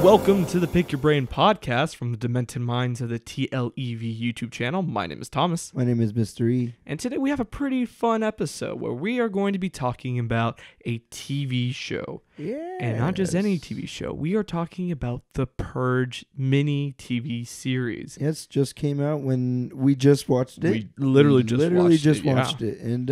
Welcome to the Pick Your Brain podcast from the Demented Minds of the TLEV YouTube channel. My name is Thomas. My name is Mr. E. And today we have a pretty fun episode where we are going to be talking about a TV show. Yeah. And not just any TV show. We are talking about the Purge mini TV series. Yes, just came out when we just watched it. We literally just watched it. And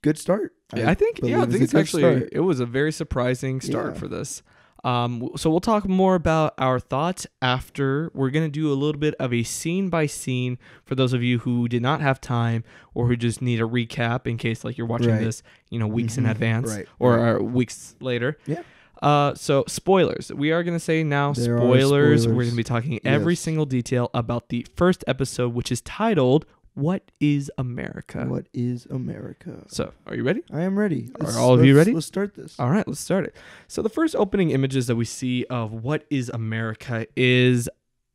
good start. I think it's actually start. It was a very surprising start for this. So we'll talk more about our thoughts after. We're going to do a little bit of a scene by scene for those of you who did not have time or who just need a recap in case like you're watching this, weeks in advance or weeks later. Yeah. So spoilers. We are going to say now spoilers. We're going to be talking every single detail about the first episode, which is titled What is America? What is America? So, are you ready? I am ready. Are all of you ready? Let's start this. All right, let's start it. So, the first opening images that we see of What is America is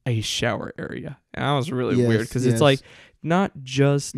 a shower area. And that was really weird because it's like not just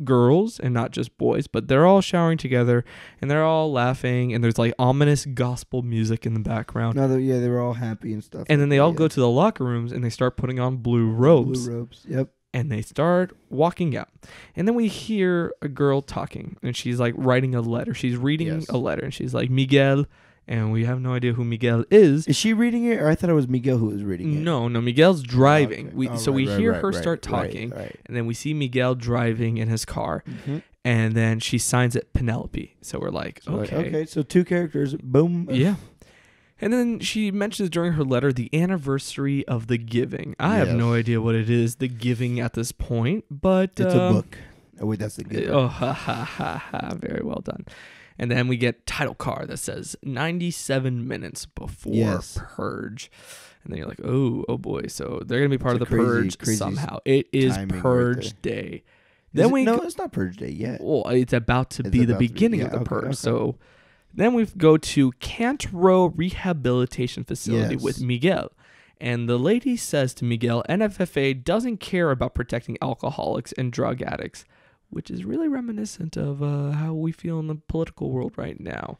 girls and not just boys, but they're all showering together and they're all laughing and there's like ominous gospel music in the background. No, they were all happy and stuff. And then they all go to the locker rooms and they start putting on blue robes. Blue robes, yep. And they start walking out. And then we hear a girl talking. And she's like writing a letter. She's reading a letter. And she's like, Miguel. And we have no idea who Miguel is. Is she reading it? Or I thought it was Miguel who was reading it. No, Miguel's driving. Okay. We hear her start talking. And then we see Miguel driving in his car. Mm-hmm. And then she signs it Penelope. So we're like, okay. Okay, so two characters. Boom. Yeah. And then she mentions during her letter the anniversary of the giving. I have no idea what it is, the giving at this point, but it's a book. Oh wait, that's the giving. Oh, very well done. And then we get title card that says 97 minutes before Purge. And then you're like, oh boy. So they're gonna be part of the Purge somehow. It is Purge Day. Then it's not Purge Day yet. Well, it's about to be the beginning of the Purge. Okay. So then we go to Kant Row Rehabilitation Facility with Miguel. And the lady says to Miguel, NFFA doesn't care about protecting alcoholics and drug addicts, which is really reminiscent of how we feel in the political world right now.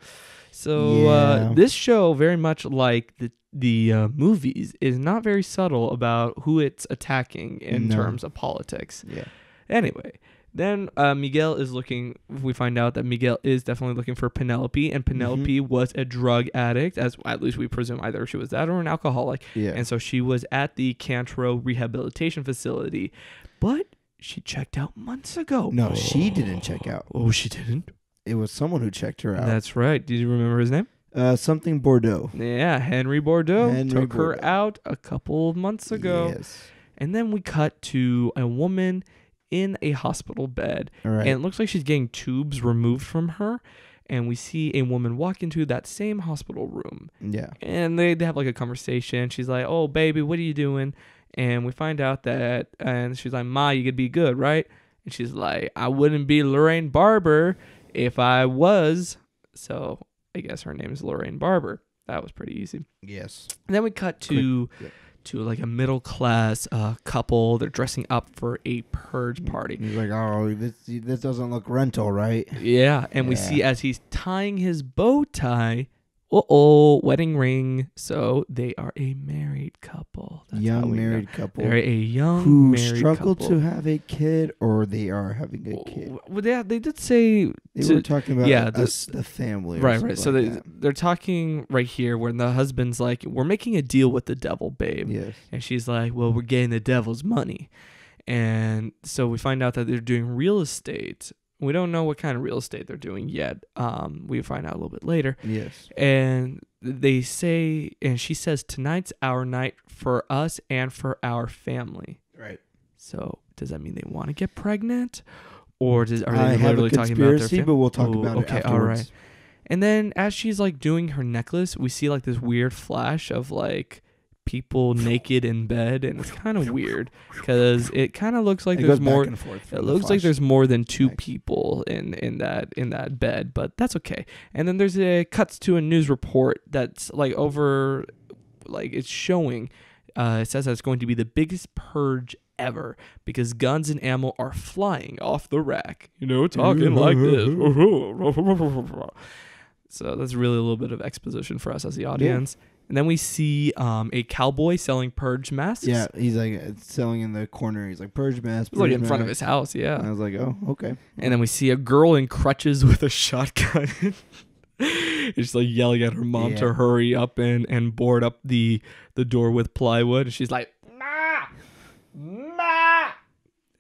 So this show, very much like the movies, is not very subtle about who it's attacking in terms of politics. Yeah. Anyway. Then Miguel is looking, we find out that Miguel is definitely looking for Penelope, and Penelope was a drug addict, as at least we presume either she was that or an alcoholic. Yeah. And so she was at the Cantro Rehabilitation Facility, but she checked out months ago. No, she didn't check out. Oh, she didn't? It was someone who checked her out. That's right. Did you remember his name? Something Bordeaux. Yeah, Henry Bordeaux took her out a couple of months ago. Yes. And then we cut to a woman in a hospital bed, and it looks like she's getting tubes removed from her, and we see a woman walk into that same hospital room. Yeah. And they have like a conversation. She's like, oh, baby, what are you doing? And we find out that, and she's like, Ma, you could be good, right? And she's like, I wouldn't be Lorraine Barber if I was. So I guess her name is Lorraine Barber. That was pretty easy. Yes. And then we cut to like a middle class couple. They're dressing up for a Purge party. He's like, oh, this doesn't look rental, right? Yeah, and we see as he's tying his bow tie, wedding ring. So they are a married couple. That's young married couple. They're a young who married struggle couple to have a kid, or they are having a kid. Well, they did say they were talking about the family. Right. So they're talking right here where the husband's like, we're making a deal with the devil, babe. Yes. And she's like, well, we're getting the devil's money. And so we find out that they're doing real estate. We don't know what kind of real estate they're doing yet. We find out a little bit later. Yes. And they say, and she says, tonight's our night for us and for our family. Right. So does that mean they want to get pregnant? Or are they literally talking about their family? But we'll talk about it afterwards. All right. And then as she's like doing her necklace, we see like this weird flash of like people naked in bed, and it's kind of weird because it kind of looks like there's more. It looks like there's more than two people in that bed, but that's okay. And then there's a cuts to a news report that's like over, like it's showing. It says that it's going to be the biggest purge ever because guns and ammo are flying off the rack. Talking like this. So that's really a little bit of exposition for us as the audience. Yeah. And then we see a cowboy selling Purge masks. Yeah, he's like selling in the corner. He's like, Purge masks. He's like in front of his house, yeah. And I was like, oh, okay. And then we see a girl in crutches with a shotgun. She's like yelling at her mom to hurry up and board up the door with plywood. And she's like, Ma! Ma!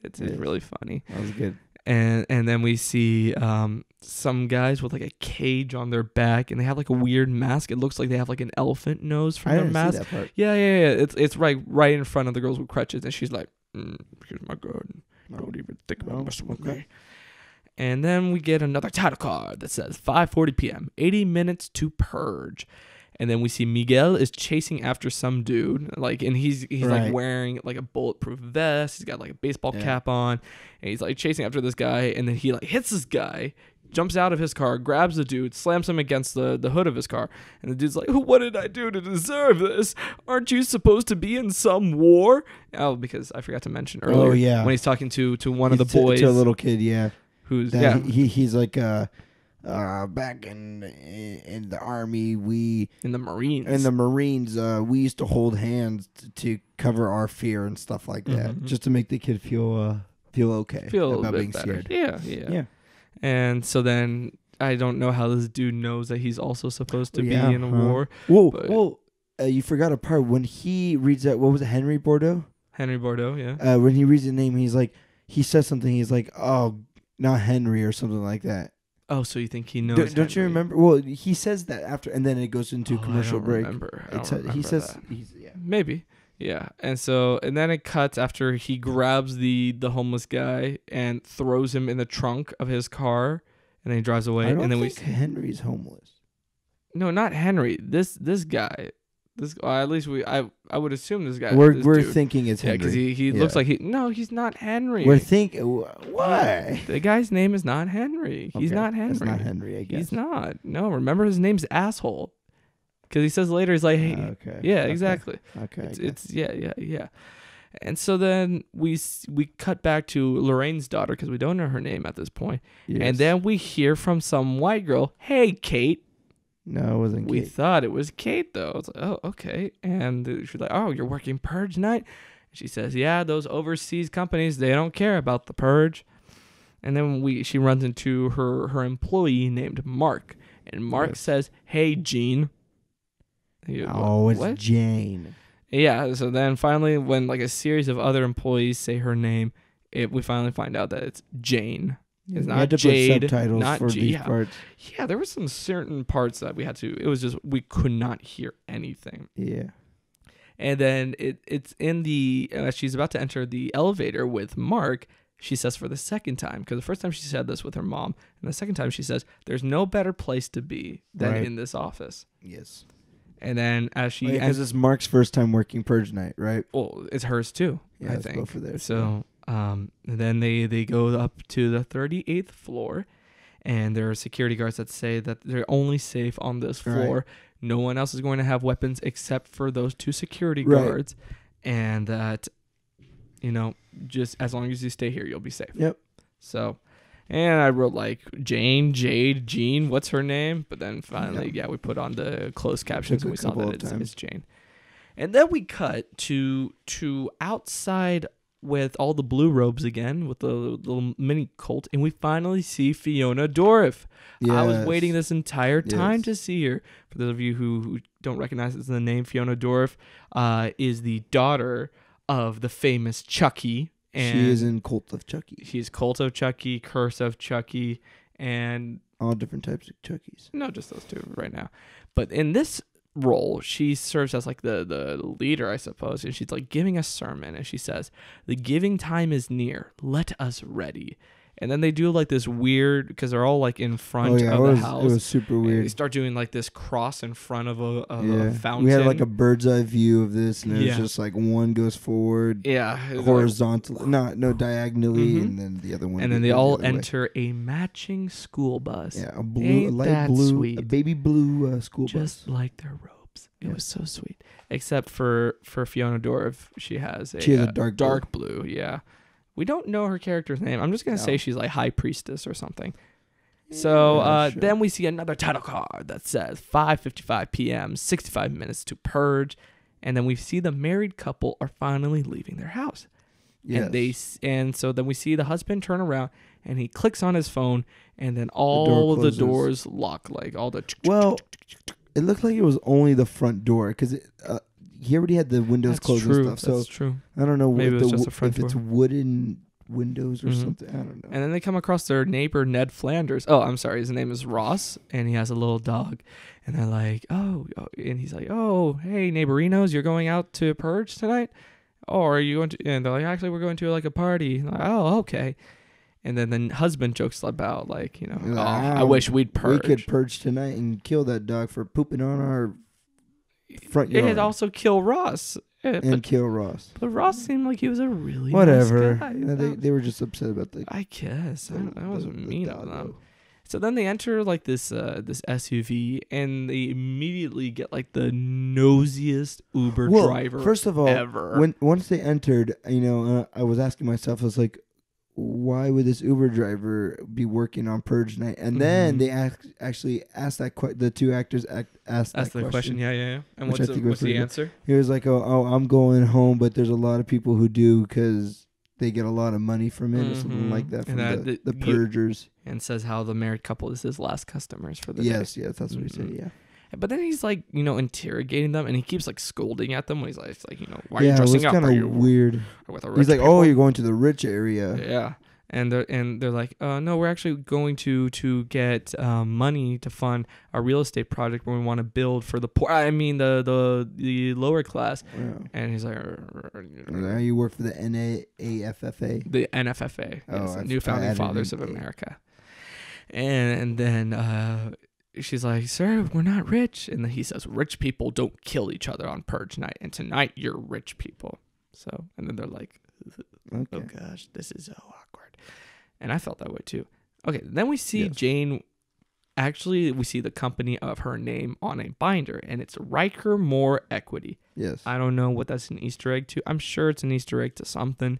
It's really funny. That was good. And then we see some guys with like a cage on their back, and they have like a weird mask. It looks like they have like an elephant nose from their mask. See that part. Yeah. It's right in front of the girls with crutches, and she's like, "Here's my gun. Don't even think about messing with me." And then we get another title card that says 5:40 p.m. 80 minutes to purge. And then we see Miguel is chasing after some dude, and he's like wearing like a bulletproof vest. He's got like a baseball cap on, and he's like chasing after this guy. And then he like hits this guy, jumps out of his car, grabs the dude, slams him against the hood of his car. And the dude's like, "What did I do to deserve this? Aren't you supposed to be in some war?" Oh, because I forgot to mention earlier. When he's talking to one of the boys, to a little kid, who's he's like back in the army, in the Marines, we used to hold hands to cover our fear and stuff like that, just to make the kid feel okay, feel about being scared. Yeah. And so then I don't know how this dude knows that he's also supposed to be in a war. Whoa, you forgot a part when he reads that. What was it, Henry Bordeaux? Henry Bordeaux, yeah. When he reads the name, he says something. He's like, "Oh, not Henry," or something like that. Oh, so you think he knows? Don't you remember? Well, he says that after, and then it goes into commercial break. I don't remember he says, maybe, yeah. And then it cuts after he grabs the homeless guy and throws him in the trunk of his car, and then he drives away. I don't think Henry's homeless. No, not Henry. This guy. At least I would assume this guy. We're thinking it's Henry. Because he looks like he's not Henry. We're thinking, why? The guy's name is not Henry. He's not Henry. It's not Henry, I guess. He's not. No, remember his name's Asshole. Because he says later, he's like, hey. Okay. Yeah, exactly. Okay. It's yeah. And so then we cut back to Lorraine's daughter, because we don't know her name at this point. Yes. And then we hear from some white girl, "Hey, Kate." No, it wasn't Kate. We thought it was Kate, though. It's like, oh, okay. And she's like, "Oh, you're working Purge night?" And she says, "Yeah, those overseas companies, they don't care about the Purge." And then she runs into her employee named Mark. And Mark says, "Hey, Jean." It's what? Jane. Yeah, so then finally, when like a series of other employees say her name, we finally find out that it's Jane. It's not Jade, not for these parts. Yeah, there were some certain parts that we had to. It was just we could not hear anything. Yeah. And then it's in the she's about to enter the elevator with Mark. She says for the second time, because the first time she said this with her mom, and the second time she says, "There's no better place to be than in this office." Yes. And then as she, because it's Mark's first time working Purge night, right? Well, it's hers too. Yeah, I think. Both of theirs. So. Then they go up to the 38th floor, and there are security guards that say that they're only safe on this floor. Right. No one else is going to have weapons except for those two security guards, and that, just as long as you stay here, you'll be safe. Yep. So, and I wrote like Jane, Jade, Jean, what's her name? But then finally, we put on the closed captions and we saw that it's Jane. And then we cut to outside with all the blue robes again, with the little mini cult, and we finally see Fiona Dourif. Yes. I was waiting this entire time to see her. For those of you who don't recognize the name, Fiona Dourif is the daughter of the famous Chucky. And she is in Cult of Chucky. She's Cult of Chucky, Curse of Chucky, and all different types of Chuckies. No, just those two right now. But in this role, she serves as like the leader, I suppose, and she's like giving a sermon, and she says, "The giving time is near, let us ready." And then they do like this weird, because they're all like in front of the house. It was super weird. They start doing like this cross in front of a fountain. We had like a bird's eye view of this, and it was just like one goes forward, horizontally, no diagonally, and then the other one. And then they all enter a matching school bus. Yeah, a light blue, sweet? A baby blue school bus, just like their robes. It was so sweet. Except for Fiona Dourif, she has a dark blue. Yeah. We don't know her character's name. I'm just going to say she's like High Priestess or something. So then we see another title card that says 5:55 p.m., 65 minutes to purge. And then we see the married couple are finally leaving their house. Yes. And so then we see the husband turn around and he clicks on his phone and then all the doors lock, like all the... Well, it looked like it was only the front door because he already had the windows closed and stuff. So that's true. I don't know Maybe it's just a front if door. It's wooden windows or something. I don't know. And then they come across their neighbor, Ned Flanders. Oh, I'm sorry. His name is Ross, and he has a little dog. And they're like, oh, and he's like, oh, hey, neighborinos, you're going out to purge tonight? Oh, are you going to? And they're like, actually, we're going to like a party. Like, oh, okay. And then the husband jokes about like, you know, I wish we'd purge. We could purge tonight and kill that dog for pooping on our front yard. It'd also kill Ross. Kill Ross. But Ross seemed like he was a really whatever. nice guy. Yeah, they were just upset about the... I guess. I wasn't mean of them. So then they enter like this SUV and they immediately get like the nosiest Uber driver first of all, ever. Once they entered, you know, I was asking myself, I was like, why would this Uber driver be working on Purge night? And then they actually asked the two actors asked that question. Yeah. And what's the answer? He was like, oh, I'm going home, but there's a lot of people who do because they get a lot of money from it or something like that from the purgers. And says how the married couple is his last customers for the day. Yes, that's what he said, yeah. But then he's like, you know, interrogating them, and he keeps like scolding at them when he's like, you know, why are you dressing up? Yeah, it was kind of weird. He's like, oh, you're going to the rich area. Yeah, and they're like, no, we're actually going to get money to fund a real estate project where we want to build for the poor. I mean, the lower class. Yeah. And he's like, now you work for the NAAFFA. The NFFA, yes, New Founding Fathers of America. And then she's like, sir, we're not rich. And then he says, rich people don't kill each other on Purge night. And tonight you're rich people. So, and then they're like, oh gosh, this is so awkward. And I felt that way too. Okay, then we see Jane. Actually, we see the company of her name on a binder, and it's Riker Moore Equity. Yes. I don't know what that's an Easter egg to. I'm sure it's an Easter egg to something.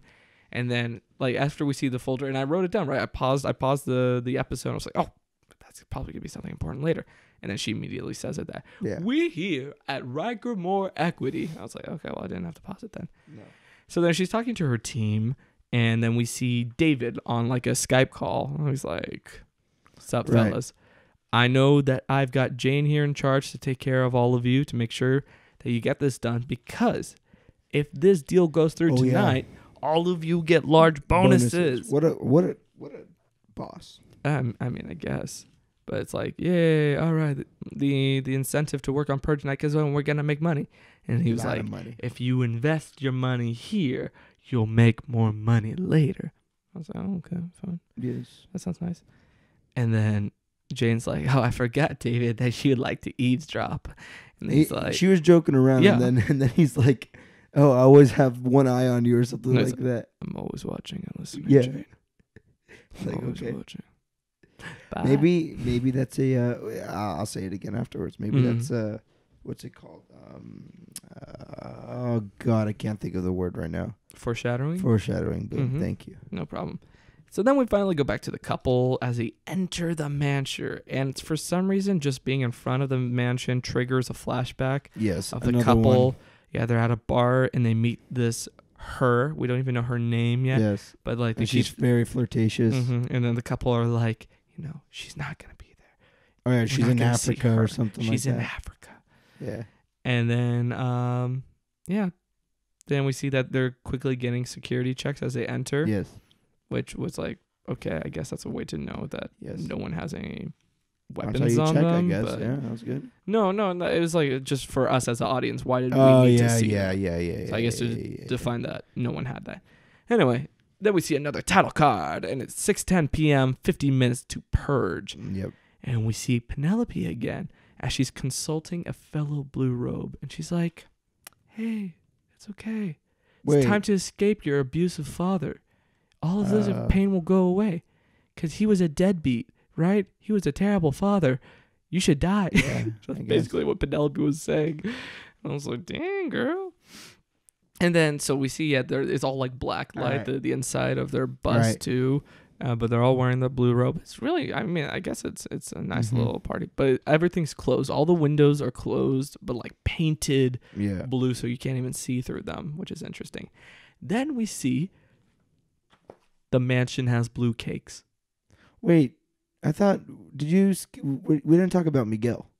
And then, like, after we see the folder, and I wrote it down, right? I paused the episode. And I was like, oh, that's probably going to be something important later. And then she immediately says it that, we here at Riker Moore Equity. I was like, okay, well, I didn't have to pause it then. No. So then she's talking to her team, and then we see David on, like, a Skype call. And he's like, what's up, fellas? I know that I've got Jane here in charge to take care of all of you to make sure that you get this done, because if this deal goes through tonight, all of you get large bonuses. What a boss. I mean, I guess. But it's like, yay, all right, the incentive to work on Purge night because we're going to make money. And he was like, if you invest your money here, you'll make more money later. I was like, oh, okay, fine. Yes. That sounds nice. And then Jane's like, oh, I forgot, David, that she would like to eavesdrop. And he's like, she was joking around, and then he's like, oh, I always have one eye on you or something like that. I'm always watching and listening, Jane. Like, always watching. Bye. Maybe that's I'll say it again afterwards. Maybe that's what's it called? Oh God, I can't think of the word right now. Foreshadowing. Boom. Thank you. No problem. So then we finally go back to the couple as they enter the mansion, and for some reason, just being in front of the mansion triggers a flashback. Yes, of the couple. One. Yeah, they're at a bar and they meet this her. We don't even know her name yet. Yes, but like, and she's very flirtatious. And then the couple are like, you know, she's not gonna be there. Oh yeah, she's in Africa or something like that. She's in Africa. Yeah. And then, then we see that they're quickly getting security checks as they enter. Yes. Which was like, okay, I guess that's a way to know that no one has any weapons on them. I guess. Yeah, that was good. No, it was like just for us as an audience. Why did we need to see that? Yeah. So I guess to define that, no one had that. Anyway, then we see another title card, and it's 6:10 p.m., 50 minutes to purge. Yep. And we see Penelope again as she's consulting a fellow blue robe, and she's like, hey, it's okay. It's time to escape your abusive father. All of this pain will go away because he was a deadbeat, right? He was a terrible father. You should die. Yeah, That's basically what Penelope was saying. And I was like, dang, girl. And then, so we see, there it's all like black light, the inside of their bus too. But they're all wearing the blue robe. It's really, I mean, I guess it's a nice little party. But everything's closed. All the windows are closed, but like painted blue, so you can't even see through them, which is interesting. Then we see the mansion has blue cakes. Wait, I thought, we didn't talk about Miguel.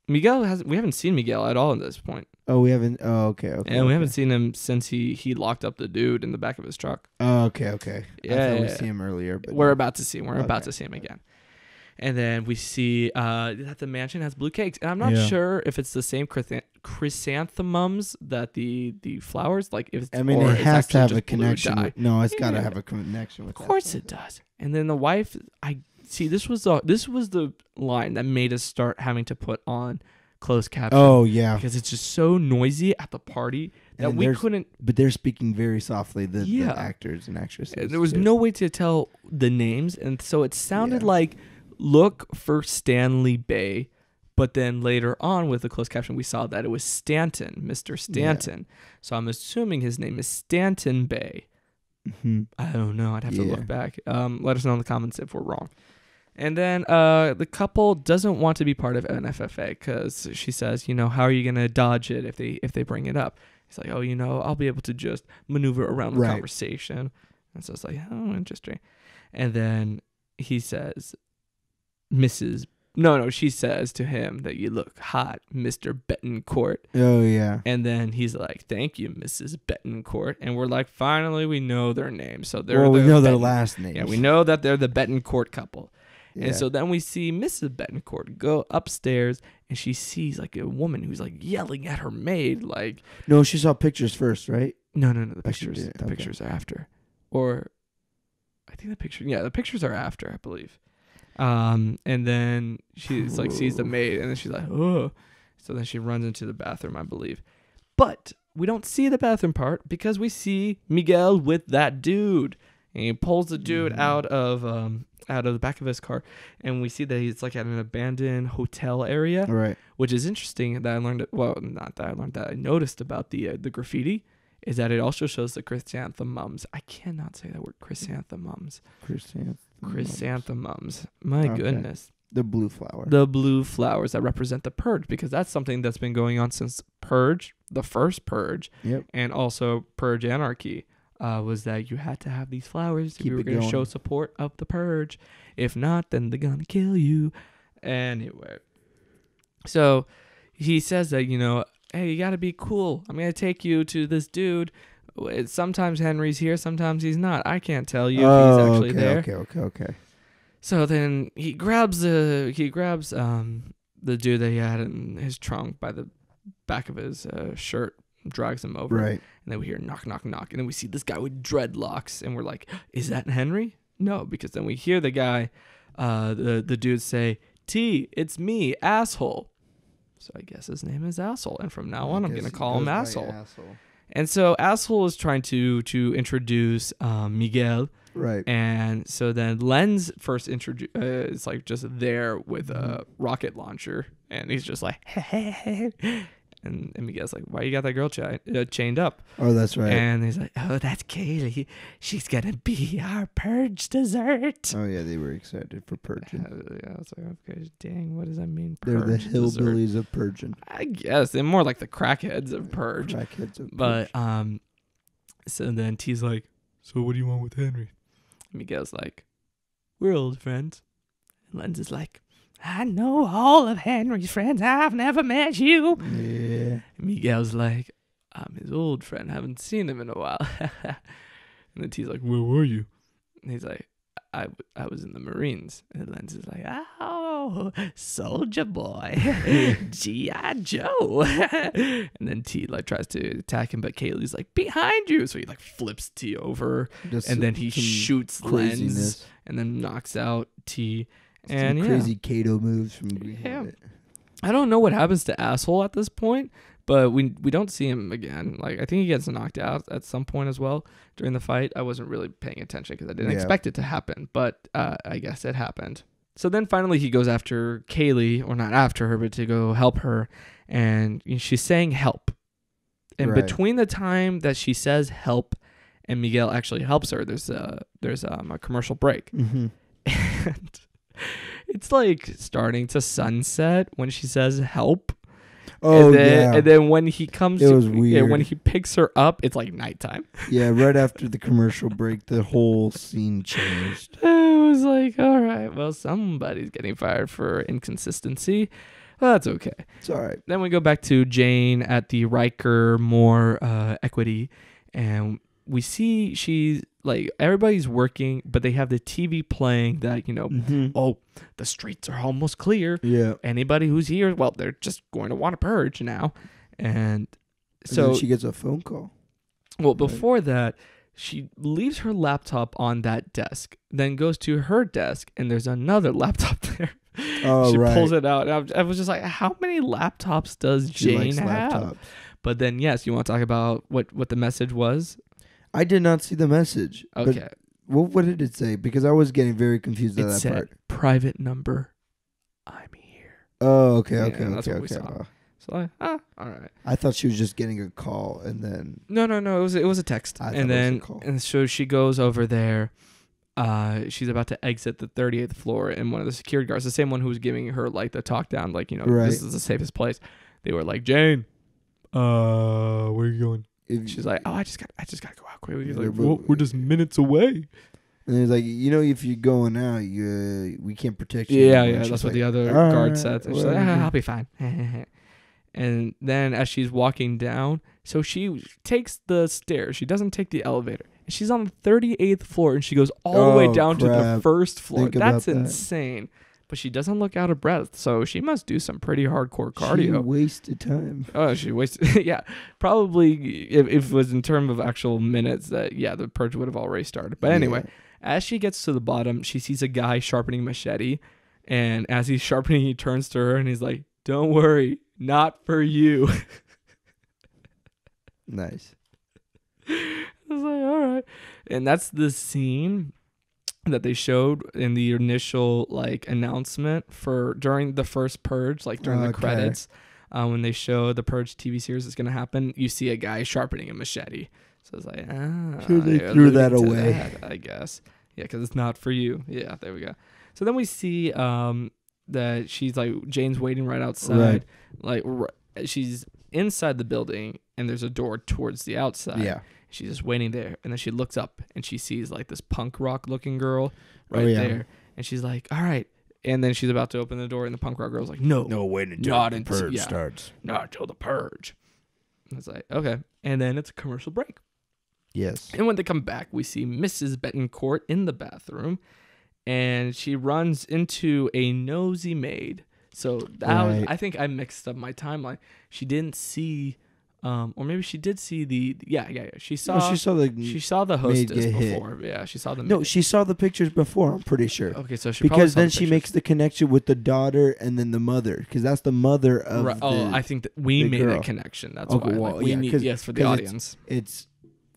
We haven't seen Miguel at all at this point. Oh, we haven't. Oh, okay. And we haven't seen him since he locked up the dude in the back of his truck. Oh, okay. Yeah, I thought we see him earlier, but we're about to see him. We're about to see him again. And then we see that the mansion has blue cakes, and I'm not sure if it's the same chrysanthemums that the flowers like. If it's, I mean, it has to have a connection. No, it's got to have a connection with. Of course, it does. And then the wife, this was the line that made us start having to put on closed caption. Oh yeah, because it's just so noisy at the party that we couldn't. But they're speaking very softly. The actors and actresses. There was no way to tell the names, and so it sounded like look for Stanley Bay. But then later on with the closed caption, we saw that it was Stanton, Mr. Stanton. Yeah. So I'm assuming his name is Stanton Bay. Mm-hmm. I don't know. I'd have to look back. Let us know in the comments if we're wrong. And then the couple doesn't want to be part of NFFA because she says, how are you going to dodge it if they bring it up? He's like, I'll be able to just maneuver around the conversation. And so it's like, oh, interesting. And then he says, she says to him that you look hot, Mr. Betancourt. Oh, yeah. And then he's like, thank you, Mrs. Betancourt. And we're like, finally, we know their names. So we know their last names. Yeah, we know that they're the Betancourt couple. Yeah. And so then we see Mrs. Betancourt go upstairs, and she sees like a woman who's like yelling at her maid. Like, no, she saw pictures first, right? No. The pictures. The pictures are after, or I think the pictures are after, I believe. And then she's like sees the maid, and then she's like, oh. So then she runs into the bathroom, I believe. But we don't see the bathroom part because we see Miguel with that dude, and he pulls the dude out of the back of his car, and we see that he's like at an abandoned hotel area, right? Which is interesting that I learned. Well, not that I learned, that I noticed about the graffiti is that it also shows the chrysanthemums. I cannot say that word, chrysanthemums. Chrysanthemums. My goodness. The blue flower. The blue flowers that represent the purge, because that's something that's been going on since Purge, the first Purge, and also Purge Anarchy. Was that you had to have these flowers if you were going to show support of the purge. If not, then they're going to kill you. Anyway. So he says that, hey, you got to be cool. I'm going to take you to this dude. Sometimes Henry's here, sometimes he's not. I can't tell you if he's actually there. Okay. So then he grabs the dude that he had in his trunk by the back of his shirt, drags him over. Right. And then we hear knock, knock, knock. And then we see this guy with dreadlocks. And we're like, is that Henry? No, because then we hear the guy, the dude say, T, it's me, asshole. So I guess his name is Asshole. And from now on, I'm going to call him Asshole. And so Asshole is trying to introduce Miguel. Right. And so then Len's first is like just there with a rocket launcher. And he's just like, hey. And Miguel's like, why you got that girl chained up? Oh, that's right. And he's like, oh, that's Kaylee. She's going to be our purge dessert. Oh, yeah, they were excited for purging. Yeah, I was like, okay, dang, what does that mean? They're the hillbillies of purging. I guess. They're more like the crackheads of purge. But, so then T's like, so what do you want with Henry? And Miguel's like, we're old friends. And Len's is like, I know all of Henry's friends. I've never met you. Yeah. Miguel's like, I'm his old friend. I haven't seen him in a while. And then T's like, where were you? And he's like, I was in the Marines. And Lenz is like, oh, soldier boy. G.I. Joe. And then T like tries to attack him, but Kaylee's like, behind you. So he like flips T over. And then he shoots Lenz and then knocks out T. And crazy Kato moves from Green. Yeah. I don't know what happens to Asshole at this point, but we don't see him again. Like, I think he gets knocked out at some point as well during the fight. I wasn't really paying attention because I didn't expect it to happen, but I guess it happened. So then finally he goes after Kaylee, or not after her, but to go help her, and she's saying help. And between the time that she says help and Miguel actually helps her. There's a commercial break. Mm-hmm. And it's like starting to sunset when she says help. Oh, and then when he comes, it was weird. When he picks her up, it's like nighttime. Yeah, right after the commercial break, the whole scene changed. It was like, all right, well, somebody's getting fired for inconsistency. Well, that's okay. It's all right. Then we go back to Jane at the Riker Moore Equity, and we see she's like, everybody's working, but they have the TV playing that, oh, the streets are almost clear. Yeah. Anybody who's here, well, they're just going to want to purge now. And so then she gets a phone call. Well, before that, she leaves her laptop on that desk, then goes to her desk, and there's another laptop there. Oh, she right. pulls it out. And I was just like, how many laptops does Jane have? Laptops. But then, yes, you want to talk about what the message was? I did not see the message. Okay. What did it say? Because I was getting very confused at that said, part. Private number, I'm here. Oh, okay. That's what we saw. So all right. I thought she was just getting a call and then. No. It was a text. And so she goes over there. She's about to exit the 38th floor, and one of the security guards, the same one who was giving her like the talk down, like, right. This is the safest place. They were like, Jane, where are you going? She's like, oh, I just got to go out quickly. He's like, well, we're just minutes away. And he's like, if you're going out, we can't protect you. Yeah, that's what the other guard said. And she's like, I'll be fine. And then as she's walking down, so she takes the stairs. She doesn't take the elevator. And she's on the 38th floor, and she goes all the way down to the first floor. That's insane. But she doesn't look out of breath, so she must do some pretty hardcore cardio. She wasted time. Oh, she wasted. Yeah, probably if it was in terms of actual minutes, the purge would have already started. But anyway, as she gets to the bottom, she sees a guy sharpening machete, and as he's sharpening, he turns to her and he's like, "Don't worry, not for you." Nice. I was like, all right, and that's the scene that they showed in the initial announcement for during the first purge, during the credits, when they show the Purge TV series is going to happen. You see a guy sharpening a machete, so it's like, sure, they threw that away, I guess. Yeah, because it's not for you. Yeah, there we go. So then we see that she's Jane's waiting right outside, she's inside the building, and there's a door towards the outside. Yeah. She's just waiting there, and then she looks up, and she sees this punk rock looking girl there, and she's like, "All right." And then she's about to open the door, and the punk rock girl's like, "No, wait until the purge starts. Not until the purge." And it's like, okay, and then it's a commercial break. Yes. And when they come back, we see Mrs. Betancourt in the bathroom, and she runs into a nosy maid. So that was, I think I mixed up my timeline. She didn't see. Or maybe she did see the She saw the hostess before. Hit. Yeah, she saw the. No, she saw the pictures before. I'm pretty sure. Okay, so because then she makes the connection with the daughter and then the mother, because that's the mother of. Right. I think that we made a connection. That's why we need for the audience. It's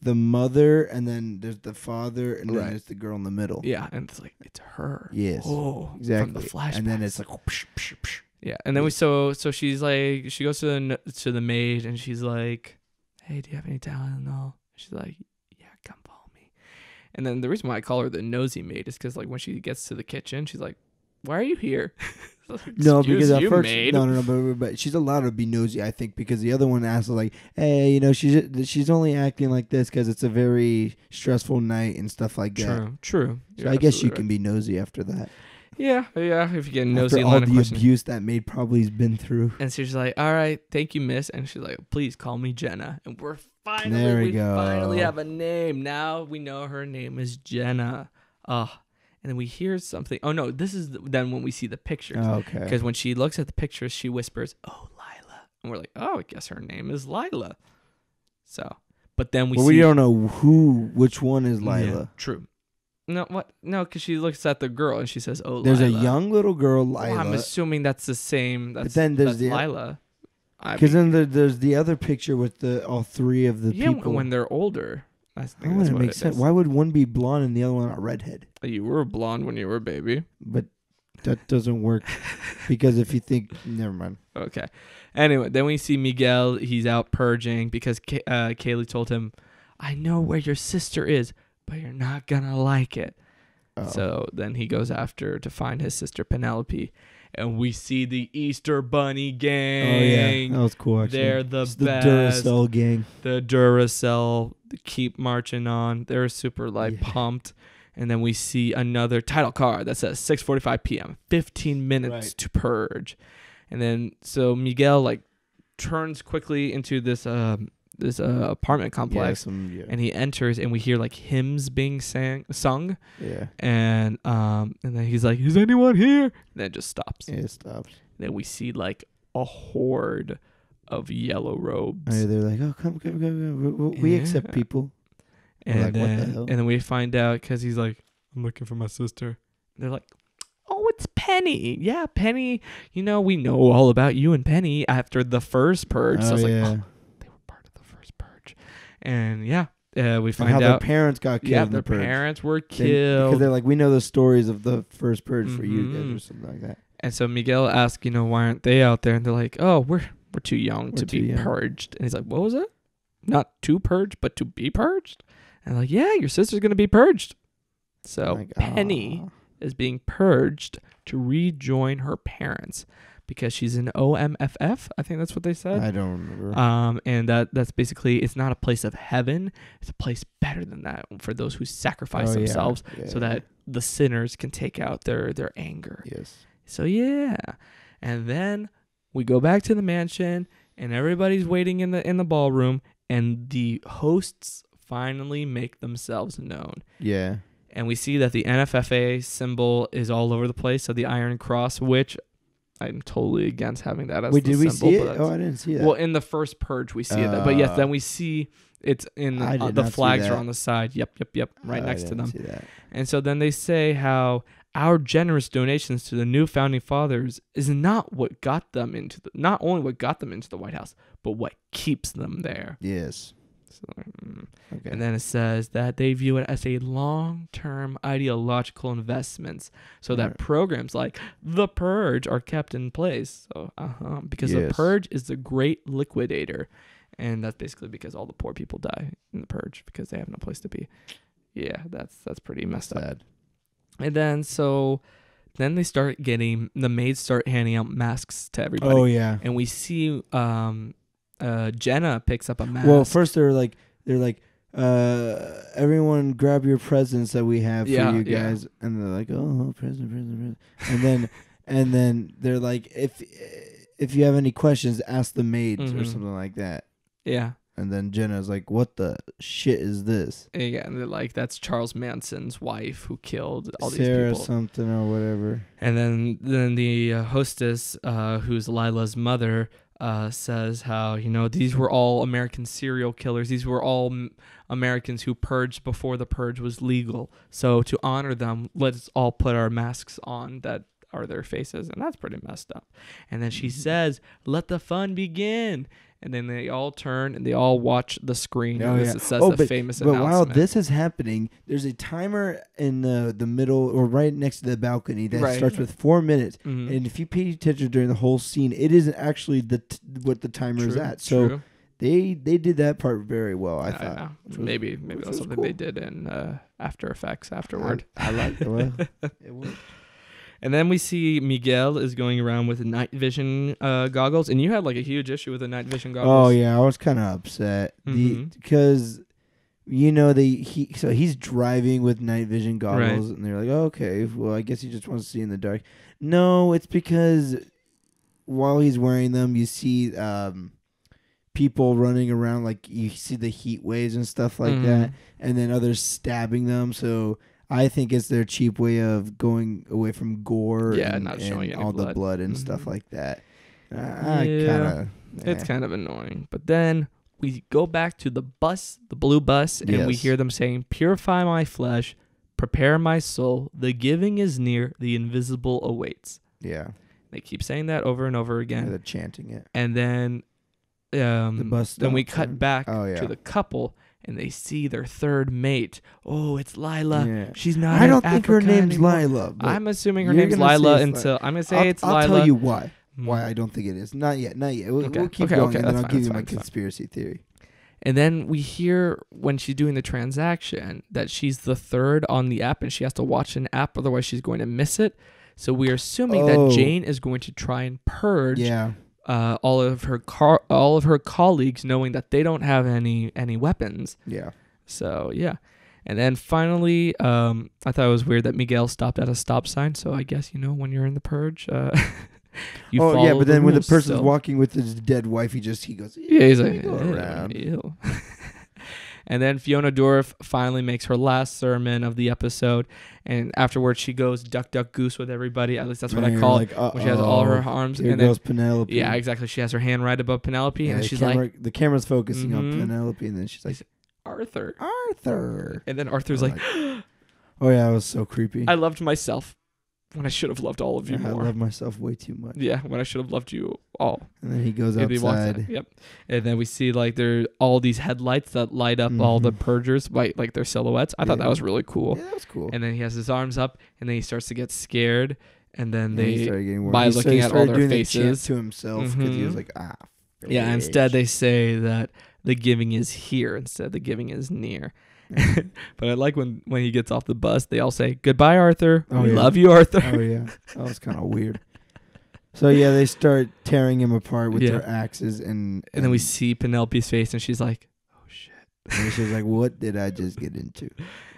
the mother, and then there's the father, and then there's the girl in the middle. Yeah, and it's it's her. Yes. Oh, exactly. From the Flashbacks. And then it's psh, psh, psh. Yeah, and then so she's like, she goes to the maid, and she's like, "Hey, do you have any Tylenol?" She's like, "Yeah, come follow me." And then the reason why I call her the nosy maid is because when she gets to the kitchen, she's like, "Why are you here?" No, because at first, but she's allowed to be nosy, I think, because the other one asked "Hey, she's only acting like this because it's a very stressful night and stuff like that." True. So I guess you can be nosy after that. Yeah. If you get nosy, after all the abuse that maid probably has been through. And so she's like, "All right, thank you, miss." And she's like, "Please call me Jenna." And we finally have a name. Now we know her name is Jenna. And then we hear something. Oh no, this is then when we see the pictures. Oh, okay. Because when she looks at the pictures, she whispers, "Oh, Lila," and we're like, "Oh, I guess her name is Lila." So, but then we don't know which one is Lila. Yeah, true. No, what? No, because she looks at the girl and she says, "Oh, there's Lila." a young little girl, Lila. Well, I'm assuming that's the same. But then there's Lila. Because then there's the other picture with all three of the people. When they're older. I think that's what makes sense. Why would one be blonde and the other one a redhead? You were blonde when you were a baby. But that doesn't work because if you think, never mind. Okay. Anyway, then we see Miguel. He's out purging because Kaylee told him, I know where your sister is, but you're not going to like it. Oh. So then he goes after to find his sister Penelope. And we see the Easter Bunny gang. Oh, yeah. That was cool, actually. They're the it's best. The Duracell gang. The Duracell. They keep marching on. They're super, pumped. And then we see another title card that says 6:45 p.m., 15 minutes to purge. And then, so Miguel, turns quickly into this apartment complex. And he enters, and we hear, hymns being sung. Yeah. And then he's like, is anyone here? And then it just stops. Yeah, it stops. And then we see, a horde of yellow robes. Oh, they're like, oh, come. We accept people. And then, what the hell? And then we find out because he's like, I'm looking for my sister. And they're like, oh, it's Penny. Yeah, Penny. We know all about you and Penny after the first purge. So I was like, oh, they were part of the first purge. And we find out their parents got killed. Yeah, their parents were killed. Because they're like, we know the stories of the first purge for you guys or something like that. And so Miguel asks, why aren't they out there? And they're like, oh, we're too young to be purged. And he's like, what was it? Not to purge, but to be purged? And like, yeah, your sister's going to be purged. So Penny is being purged to rejoin her parents because she's an OMFF. I think that's what they said. I don't remember. And that's basically, it's not a place of heaven. It's a place better than that for those who sacrifice themselves so that the sinners can take out their anger. Yes. So, yeah. And then we go back to the mansion and everybody's waiting in the ballroom and the hosts finally make themselves known. Yeah. And we see that the NFFA symbol is all over the place. So the Iron Cross, which I'm totally against having that as the symbol. Wait, did we see it? Oh, I didn't see that. Well, in the first purge, we see it. But yes, then we see it's in the flags are on the side. Yep. Right next to them. See that. And so then they say how our generous donations to the new founding fathers is not only what got them into the White House, but what keeps them there. Yes. Okay. And then it says that they view it as a long-term ideological investments so that programs like The Purge are kept in place. So, because The Purge is the great liquidator. And that's basically because all the poor people die in The Purge because they have no place to be. Yeah, that's pretty messed up. And then then they start getting, the maids start handing out masks to everybody. Oh, yeah. And we see Jenna picks up a mask. Well, first they're like, everyone grab your presents that we have for you guys. And they're like, oh, present. And then they're like, if you have any questions, ask the maids or something like that. Yeah. And then Jenna's like, what the shit is this? Yeah, and they're like, that's Charles Manson's wife who killed all Sarah these people. Something or whatever. And then the hostess, who's Lila's mother, says how, these were all American serial killers. These were all Americans who purged before the purge was legal. So to honor them, let's all put our masks on that are their faces. And that's pretty messed up. And then she says, let the fun begin. And then they all turn and they all watch the screen. It says the famous announcement. But while this is happening, there's a timer in the middle or right next to the balcony that starts with 4 minutes. Mm-hmm. And if you pay attention during the whole scene, it isn't actually what the timer is at. So they did that part very well, I thought. Maybe that's something cool. They did in After Effects afterward. I liked it. It worked. And then we see Miguel is going around with night vision goggles. And you had a huge issue with the night vision goggles. Oh, yeah. I was kind of upset. Because, he's driving with night vision goggles. Right. And they're like, oh, okay, well, I guess he just wants to see in the dark. No, it's because while he's wearing them, you see people running around. You see the heat waves and stuff like that. And then others stabbing them. So I think it's their cheap way of going away from gore and not showing all the blood and stuff like that. It's kind of annoying. But then we go back to the bus, the blue bus, and we hear them saying, purify my flesh, prepare my soul, the giving is near, the invisible awaits. Yeah. They keep saying that over and over again. Yeah, they're chanting it. And then the bus then we cut back to the couple. And they see their third mate. Oh, it's Lila. Yeah. She's not. I don't think her name's anymore. Lila. I'm assuming her name's Lila until I'm gonna say it's Lila. I'll tell you why. Why I don't think it is. Not yet. We'll keep going, and then I'll give you my conspiracy theory. And then we hear when she's doing the transaction that she's the third on the app and she has to watch an app, otherwise she's going to miss it. So we're assuming that Jane is going to try and purge all of her colleagues, knowing that they don't have any weapons. Yeah. So yeah. And then finally, I thought it was weird that Miguel stopped at a stop sign. So I guess, when you're in the purge, you follow yeah, but then when the person's still walking with his dead wife, he goes, he's like, go around. Ew. And then Fiona Dorff finally makes her last sermon of the episode, and afterwards she goes duck, duck, goose with everybody. At least that's what I call it. When she has all her arms. Here and goes then, Penelope. Yeah, exactly. She has her hand right above Penelope, and she's like, the camera's focusing on Penelope, and then she's like, Arthur. And then Arthur's like, oh yeah, it was so creepy. I loved myself when I should have loved all of you more. I love myself way too much. Yeah, when I should have loved you all. And then he goes outside. Yep. And then we see there all these headlights that light up all the purgers, like their silhouettes. I thought that was really cool. Yeah, that was cool. And then he has his arms up, and then he starts to get scared, and then looking at all their faces to himself, because he was like, fish. Yeah. Instead, they say that the giving is here instead the giving is near. But I like when he gets off the bus, they all say, "Goodbye, Arthur. We love you, Arthur." Oh yeah, that was kind of weird. So yeah, they start tearing him apart with their axes, and then we see Penelope's face, and she's like, "Oh shit!" And she's like, "What did I just get into?"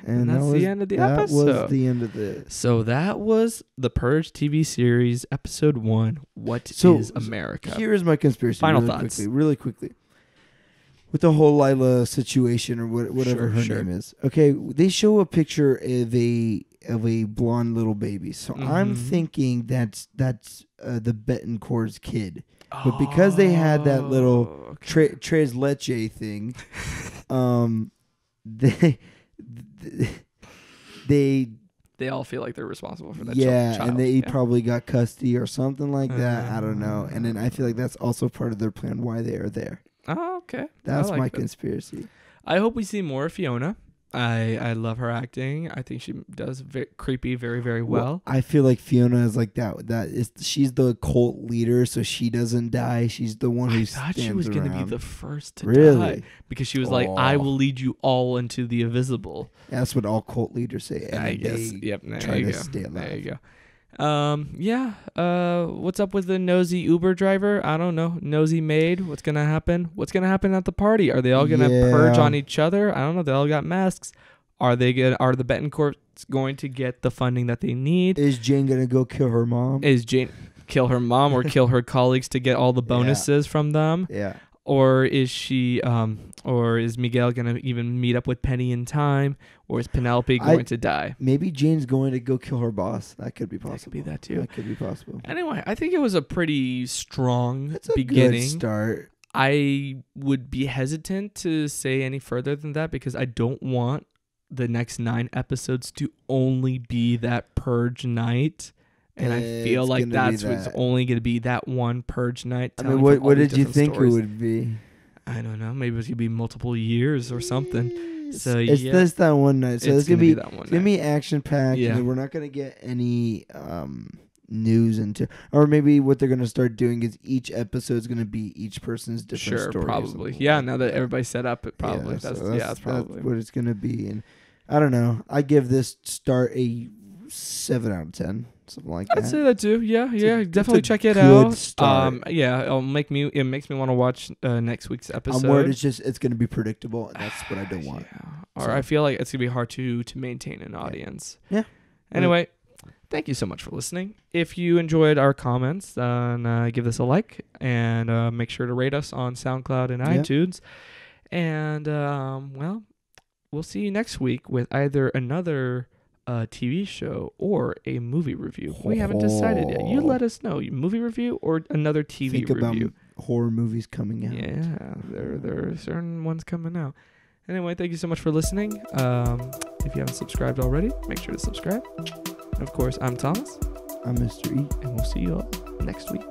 And that's the end of the episode. That was the end of this. So that was the Purge TV series, episode 1. What is America? Here is my conspiracy. Final thoughts. Really quickly. With the whole Lila situation or whatever her name is. Okay, they show a picture of a blonde little baby. So I'm thinking that's the Betancourt's kid. But because they had that little tres leche thing, they all feel like they're responsible for that child. And they probably got custody or something like that. I don't know. And then I feel like that's also part of their plan why they are there. Oh, okay. That's my conspiracy. I hope we see more of Fiona. I love her acting. I think she does creepy very, very well. I feel like Fiona is like that. She's the cult leader, so she doesn't die. She's the one who stands around. I thought she was going to be the first to die. Because she was like, I will lead you all into the invisible. That's what all cult leaders say. And I guess. Yep. Try to stay alive. There you go. What's up with the nosy Uber driver? I don't know. Nosy maid. What's gonna happen? What's gonna happen at the party? Are they all gonna purge on each other? I don't know. They all got masks. Are the Betancourts going to get the funding that they need? Is Jane gonna go kill her mom? Is Jane kill her mom or kill her colleagues to get all the bonuses from them? Yeah. Or is she or is Miguel gonna even meet up with Penny in time? Or is Penelope going to die? Maybe Jane's going to go kill her boss. That could be possible. That could be that too. That could be possible. Anyway, I think it was a pretty strong beginning. Good start. I would be hesitant to say any further than that because I don't want the next 9 episodes to only be that purge night. And I feel like that's what's only going to be that one purge night. I mean, what did you think it would be? I don't know. Maybe it's going to be multiple years or something. So it's just that one night. So it's gonna be that one. It's gonna be action packed. Yeah. And we're not gonna get any news into, or maybe what they're gonna start doing is each episode is gonna be each person's different story. Sure, probably. Yeah. Now that everybody's set up, it probably that's probably what it's gonna be. And I don't know. I give this start a 7 out of 10. Something like that. I'd say that too. Yeah, definitely check it out. Start. It makes me want to watch next week's episode. I'm worried it's going to be predictable, and that's what I don't want. Or I feel like it's going to be hard to maintain an audience. Yeah. Anyway, thank you so much for listening. If you enjoyed our comments, then give this a like and make sure to rate us on SoundCloud and iTunes. And we'll see you next week with either another TV show or a movie review. We haven't decided yet. You let us know. Movie review or another TV review. About horror movies coming out. Yeah, there are certain ones coming out. Anyway, thank you so much for listening. If you haven't subscribed already, make sure to subscribe. And of course, I'm Thomas. I'm Mr. E. And we'll see you all next week.